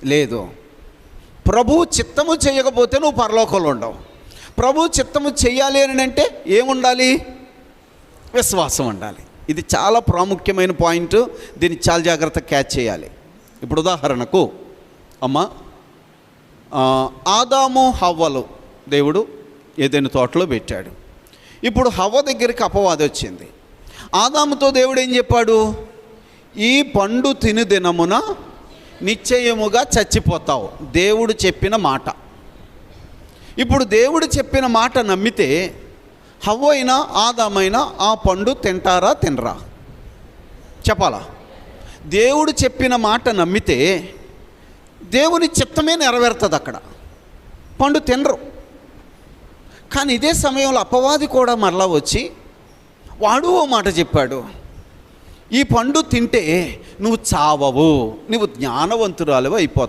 లేదు. ప్రభు చిత్తము చేయకపోతే నువ్వు పరలోకంలో ఉండవు. ప్రభు చిత్తము చెయ్యాలి అని అంటే ఏముండాలి? విశ్వాసం ఉండాలి. ఇది చాలా ప్రాముఖ్యమైన పాయింట్. దీన్ని చాలా జాగ్రత్తగా క్యాచ్ చేయాలి. ఇప్పుడు ఉదాహరణకు ఆదాము హవ్వలు దేవుడు ఏదైనా తోటలో పెట్టాడు. ఇప్పుడు హవ్వ దగ్గరికి అపవాది వచ్చింది. ఆదాముతో దేవుడు ఏం చెప్పాడు? ఈ పండు తిను దినమున నిశ్చయముగా చచ్చిపోతావు. దేవుడు చెప్పిన మాట. ఇప్పుడు దేవుడు చెప్పిన మాట నమ్మితే హవ్వ అయినా ఆదామైనా ఆ పండు తింటారా తినరా? చెప్పాలా? దేవుడు చెప్పిన మాట నమ్మితే దేవుని చిత్తమే నెరవేరుతుంది. అక్కడ పండు తినరు. కానీ ఇదే సమయంలో అపవాది కూడా మరలా వచ్చి వాడు ఓ మాట చెప్పాడు, ఈ పండు తింటే నువ్వు చావవు, నువ్వు జ్ఞానవంతురాలివి అయిపోతావు.